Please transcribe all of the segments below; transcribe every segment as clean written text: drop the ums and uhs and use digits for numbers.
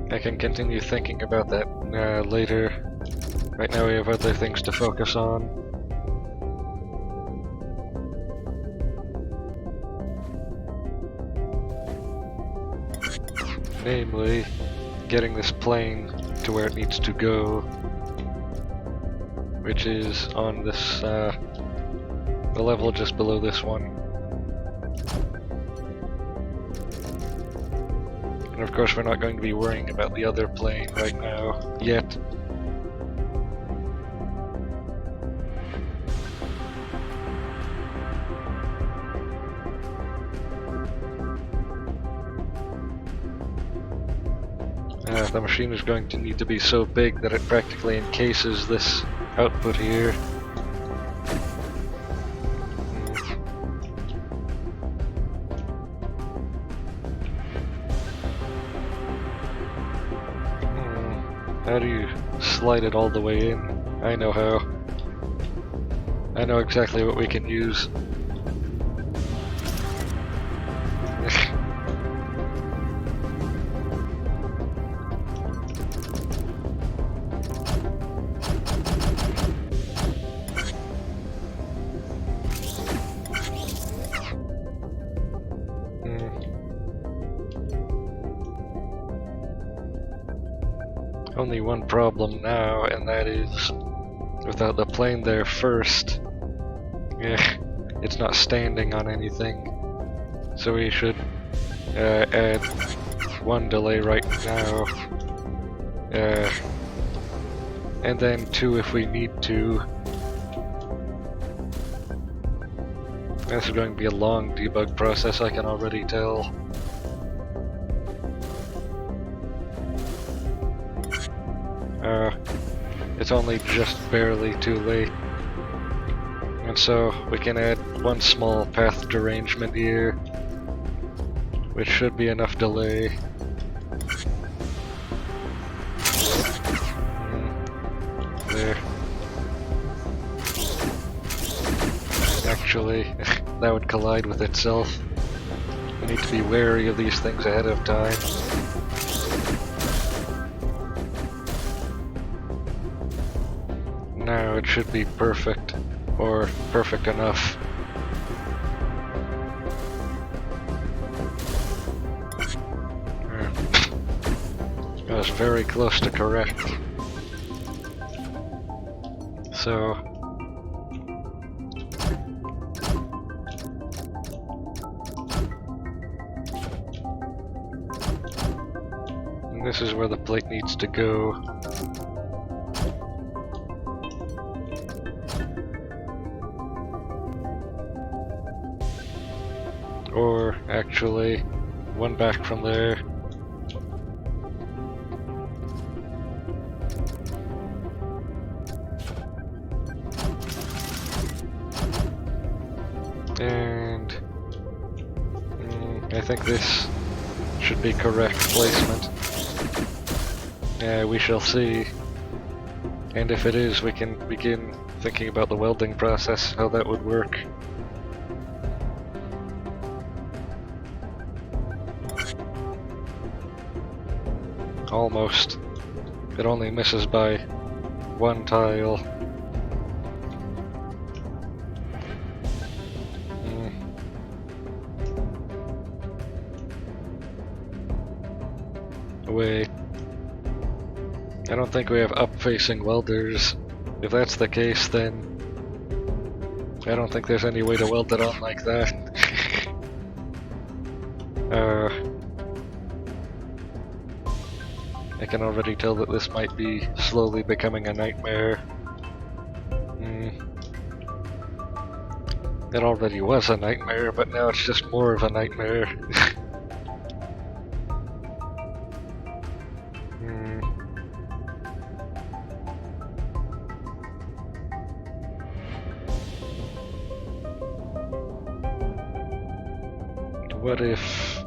I can continue thinking about that later. Right now we have other things to focus on. Namely, getting this plane to where it needs to go, which is on this, the level just below this one. And of course we're not going to be worrying about the other plane right now, yet. The machine is going to need to be so big that it practically encases this output here. How do you slide it all the way in? I know how. I know exactly what we can use. Only one problem now, and that is without the plane there first, it's not standing on anything. So we should add one delay right now, and then two if we need to. This is going to be a long debug process, I can already tell. It's only just barely too late. And so we can add one small path derangement here, which should be enough delay. There. Actually, that would collide with itself. We need to be wary of these things ahead of time. Now it should be perfect, or perfect enough. I was very close to correct. So... and this is where the plate needs to go. Or, actually, one back from there. And... I think this should be correct placement. We shall see. And if it is, we can begin thinking about the welding process, how that would work. Almost. It only misses by one tile. Wait. I don't think we have up-facing welders. If that's the case, then I don't think there's any way to weld it on like that. I can already tell that this might be slowly becoming a nightmare. It already was a nightmare, but now it's just more of a nightmare. What if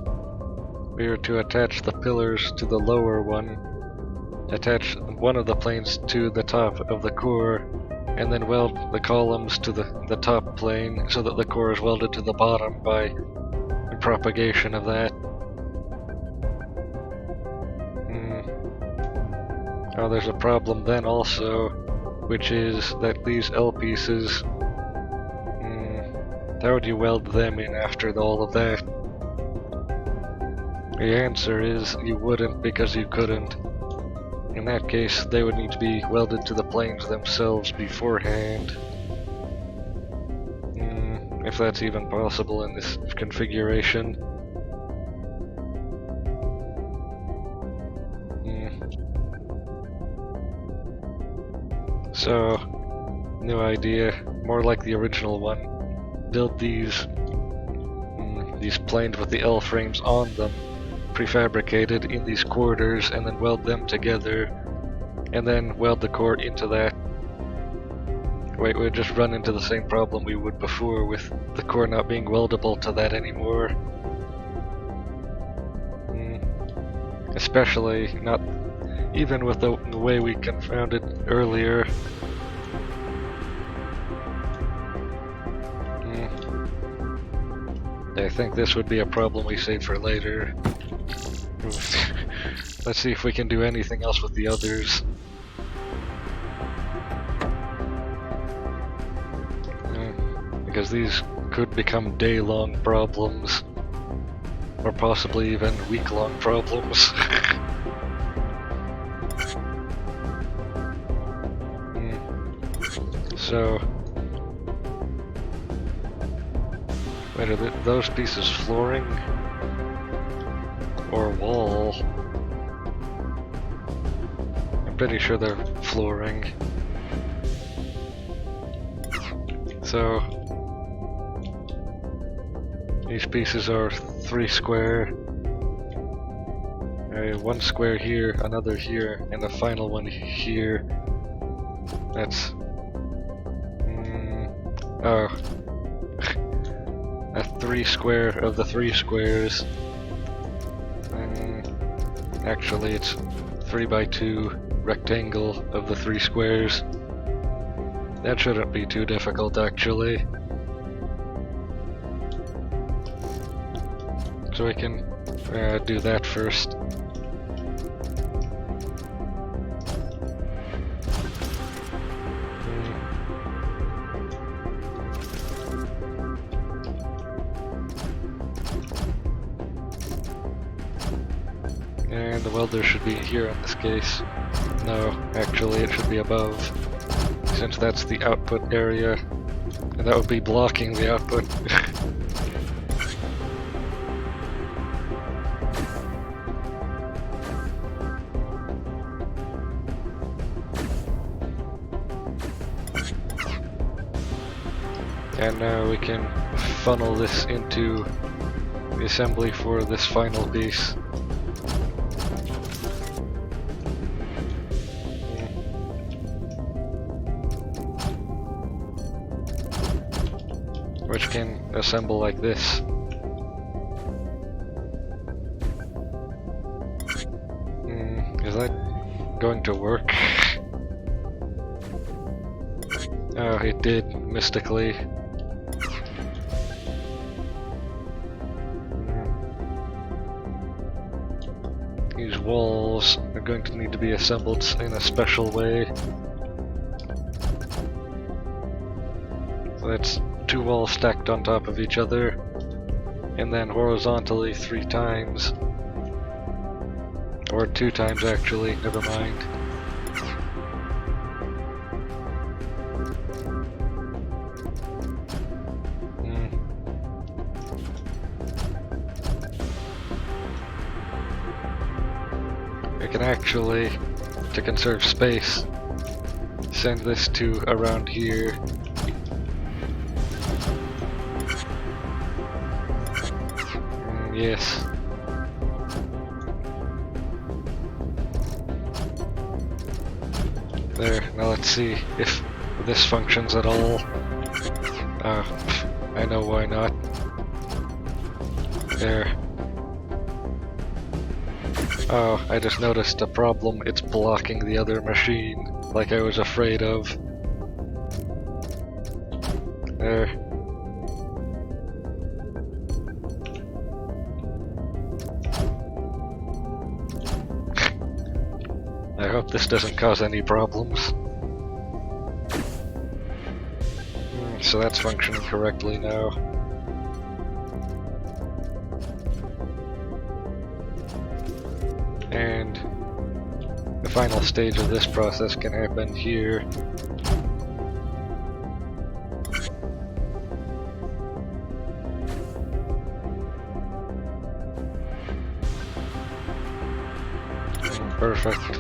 we were to attach the pillars to the lower one, attach one of the planes to the top of the core, and then weld the columns to the top plane so that the core is welded to the bottom by propagation of that? Oh, there's a problem then also, which is that these L pieces, how would you weld them in after all of that? The answer is you wouldn't, because you couldn't. In that case, they would need to be welded to the planes themselves beforehand. If that's even possible in this configuration. So, new idea, more like the original one. Build these planes with the L frames on them, prefabricated in these quarters, and then weld them together, and then weld the core into that. Wait, we'd just run into the same problem we would before with the core not being weldable to that anymore. Especially not even with the way we confounded earlier. I think this would be a problem we save for later. Let's see if we can do anything else with the others. Because these could become day-long problems. Or possibly even week-long problems. So... wait, are those pieces flooring? Or wall? I'm pretty sure they're flooring. So... these pieces are 3 square. One square here, another here, and the final one here. That's... oh. A 3 square of the 3 squares. Actually, it's 3 by 2 rectangle of the 3 squares. That shouldn't be too difficult, actually. So we can do that first. And the welder should be here in this case. No, actually it should be above, since that's the output area, and that would be blocking the output. And now we can funnel this into the assembly for this final piece. Which can assemble like this. Is that going to work? Oh, it did, mystically. These walls are going to need to be assembled in a special way. So that's 2 walls stacked on top of each other, and then horizontally 3 times. Or 2 times actually, never mind. I can actually, to conserve space, send this to around here. Yes. There, now let's see if this functions at all. I know why not. There. Oh, I just noticed a problem. It's blocking the other machine, like I was afraid of. There. I hope this doesn't cause any problems. So that's functioning correctly now. And the final stage of this process can happen here. Perfect.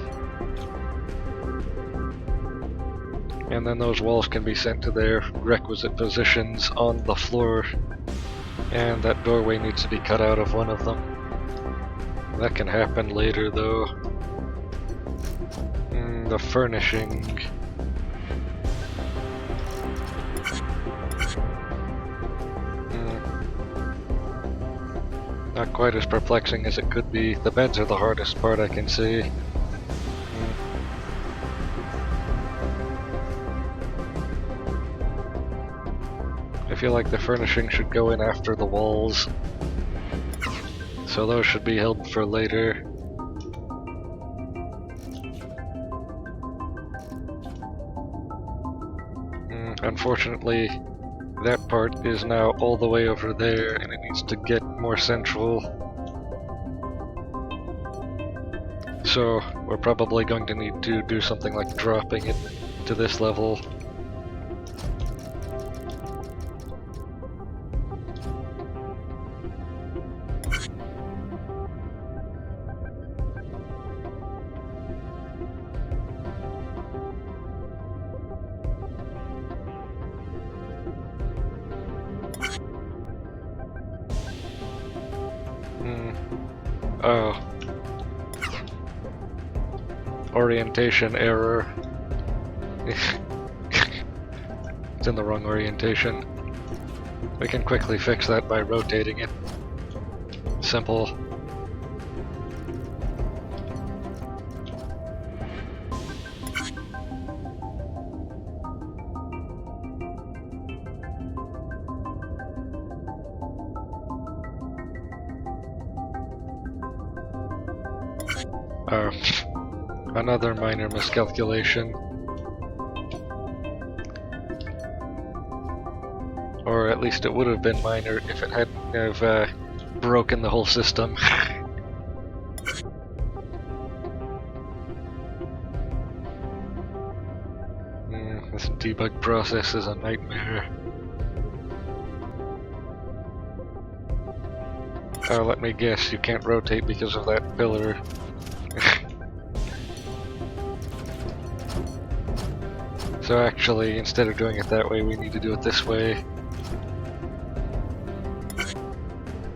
And then those walls can be sent to their requisite positions on the floor. And that doorway needs to be cut out of one of them. That can happen later though. The furnishing. Not quite as perplexing as it could be. The beds are the hardest part I can see. I feel like the furnishing should go in after the walls. So those should be held for later. Unfortunately, that part is now all the way over there and it needs to get more central. So we're probably going to need to do something like dropping it to this level. Oh. Orientation error. It's in the wrong orientation. We can quickly fix that by rotating it. Simple. Another minor miscalculation. Or at least it would have been minor if it hadn't have broken the whole system. This debug process is a nightmare. Oh, let me guess, you can't rotate because of that pillar. So actually, instead of doing it that way, we need to do it this way.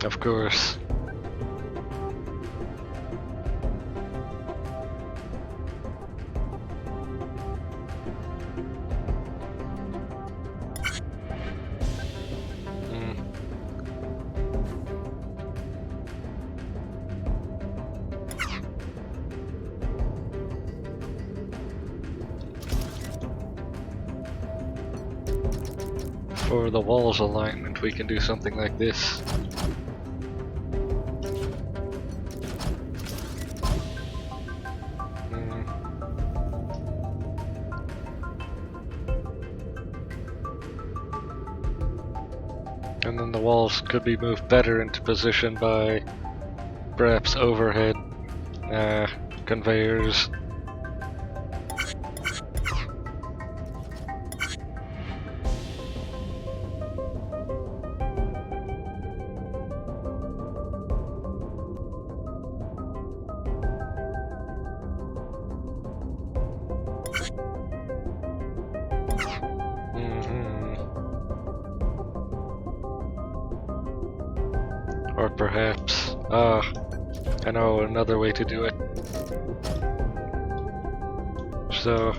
Of course. For the walls alignment, we can do something like this. And then the walls could be moved better into position by perhaps overhead conveyors. Or perhaps, I know another way to do it. So,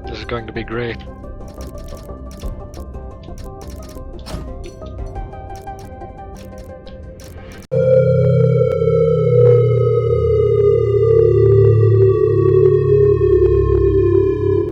this is going to be great.